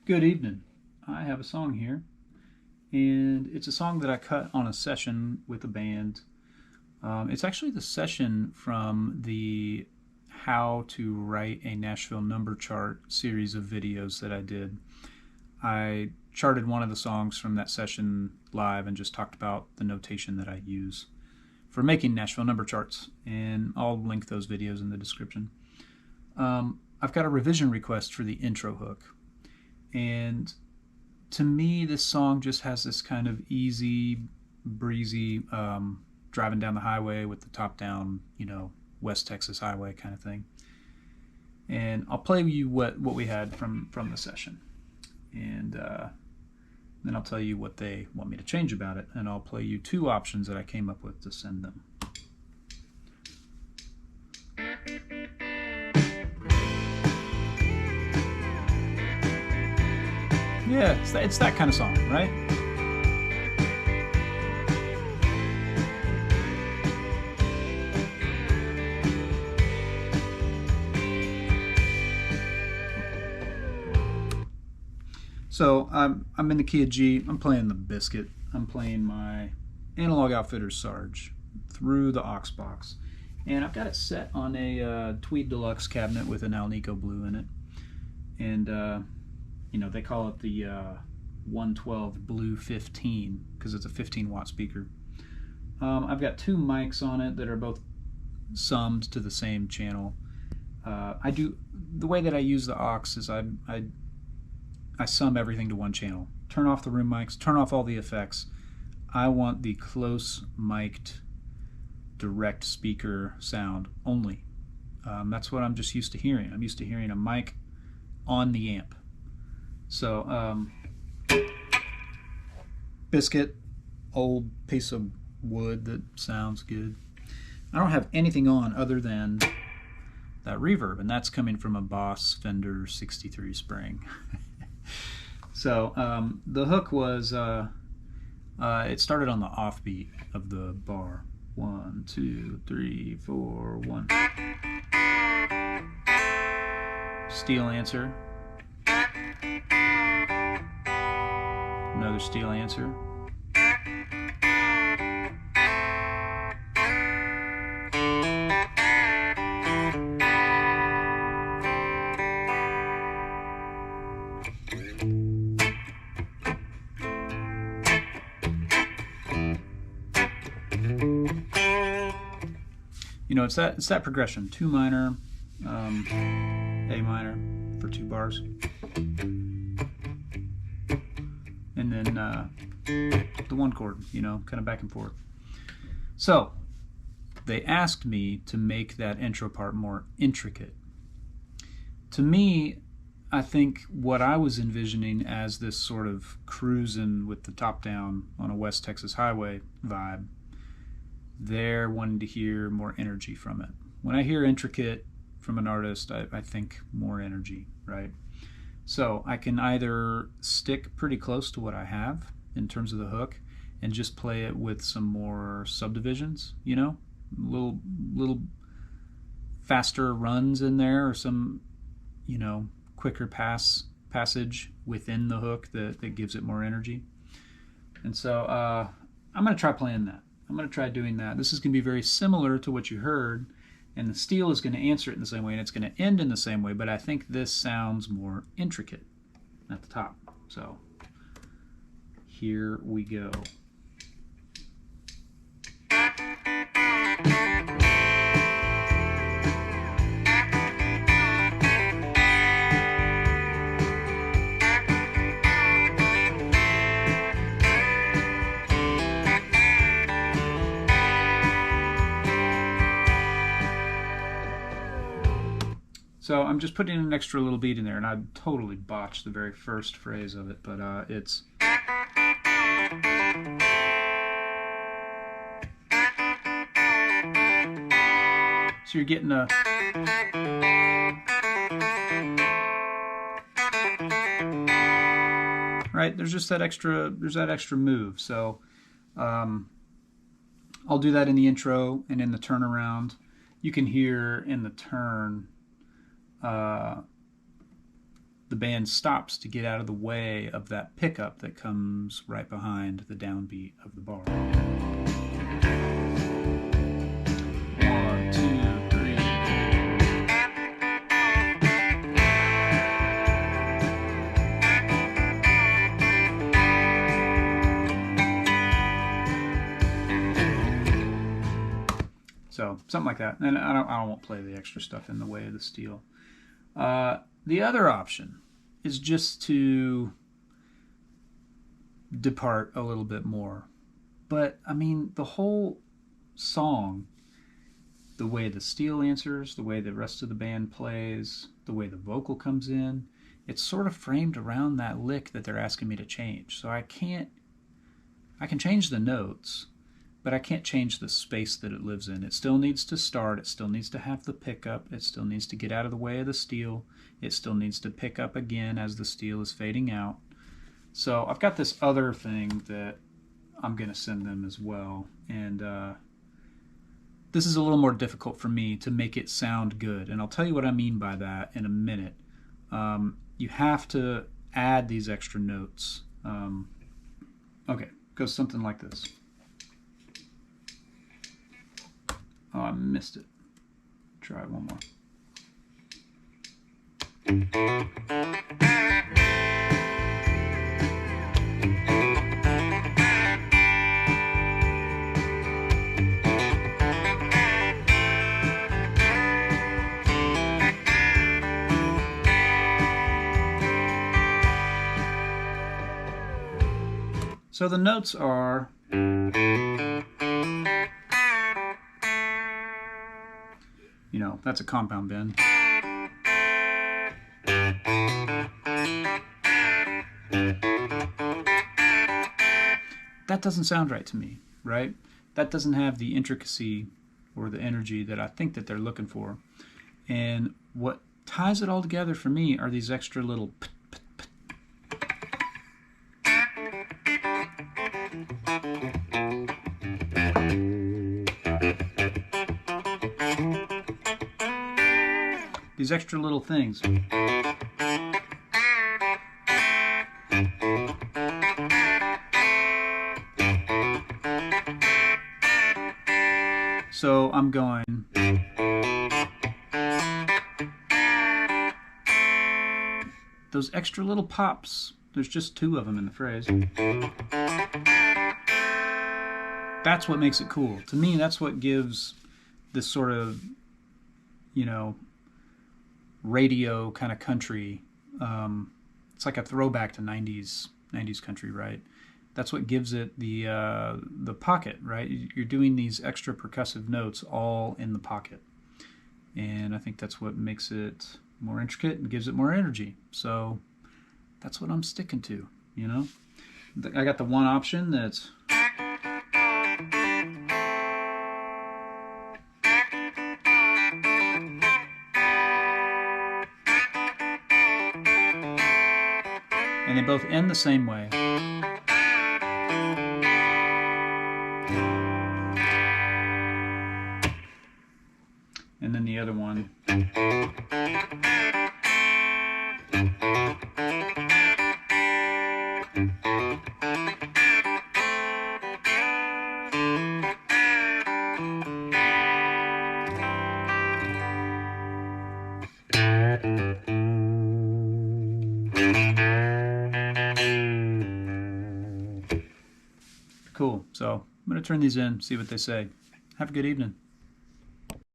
Good evening. I have a song here, and it's a song that I cut on a session with a band. It's actually the session from the How to Write a Nashville Number Chart series of videos that I did. I charted one of the songs from that session live and just talked about the notation that I use for making Nashville number charts, and I'll link those videos in the description. I've got a revision request for the intro hook. And to me, this song just has this kind of easy, breezy, driving down the highway with the top down, West Texas highway kind of thing. And I'll play you what we had from the session. And then I'll tell you what they want me to change about it. And I'll play you two options that I came up with to send them. Yeah, it's that kind of song, right? So I'm in the key of G. I'm playing the Biscuit. I'm playing my Analog Outfitters Sarge through the aux box, and I've got it set on a Tweed Deluxe cabinet with an Alnico blue in it, and they call it the 112 Blue 15 because it's a 15-watt speaker. I've got two mics on it that are both summed to the same channel. The way that I use the aux is I sum everything to one channel. Turn off the room mics, turn off all the effects. I want the close mic'd direct speaker sound only. That's what I'm just used to hearing. I'm used to hearing a mic on the amp. So, Biscuit, old piece of wood that sounds good. I don't have anything on other than that reverb, and that's coming from a Boss Fender 63 Spring. So, the hook was, it started on the offbeat of the bar. 1, 2, 3, 4, 1. Steel answer. Another steel answer. It's that progression. 2 minor, A minor for 2 bars. And then the 1 chord, kind of back and forth. So they asked me to make that intro part more intricate. To me, I think what I was envisioning as this sort of cruising with the top down on a West Texas highway vibe, they're wanting to hear more energy from it. When I hear intricate from an artist, I think more energy, right? So I can either stick pretty close to what I have in terms of the hook and just play it with some more subdivisions, little faster runs in there, or some, quicker passage within the hook that gives it more energy. And so I'm going to try playing that. I'm going to try doing that. This is going to be very similar to what you heard, and the steel is going to answer it in the same way, and it's going to end in the same way, but I think this sounds more intricate at the top. So here we go. So I'm just putting an extra little beat in there, and I totally botched the very first phrase of it, but it's... So you're getting a... Right, there's just that extra move. So I'll do that in the intro and in the turnaround. You can hear in the turn the band stops to get out of the way of that pickup that comes right behind the downbeat of the bar. 1, 2, 3. So something like that, and I won't play the extra stuff in the way of the steel. The other option is just to depart a little bit more. But, I mean, the whole song, the way the steel answers, the way the rest of the band plays, the way the vocal comes in, it's sort of framed around that lick that they're asking me to change. So I can change the notes, but I can't change the space that it lives in. It still needs to start, it still needs to have the pickup, it still needs to get out of the way of the steel, it still needs to pick up again as the steel is fading out. So I've got this other thing that I'm going to send them as well, and this is a little more difficult for me to make it sound good, and I'll tell you what I mean by that in a minute. You have to add these extra notes. Okay, it goes something like this. Oh, I missed it. Try it one more. So the notes are that's a compound bend. That doesn't sound right to me, right? That doesn't have the intricacy or the energy that I think that they're looking for. And what ties it all together for me are these extra little these extra little things. So I'm going those extra little pops. There's just 2 of them in the phrase. That's what makes it cool. To me, that's what gives this sort of, radio kind of country. It's like a throwback to 90s country, right? That's what gives it the pocket, right? You're doing these extra percussive notes all in the pocket. And I think that's what makes it more intricate and gives it more energy. So that's what I'm sticking to, I got the one option that's and they both end the same way. And then the other one. Cool. So I'm going to turn these in, see what they say. Have a good evening.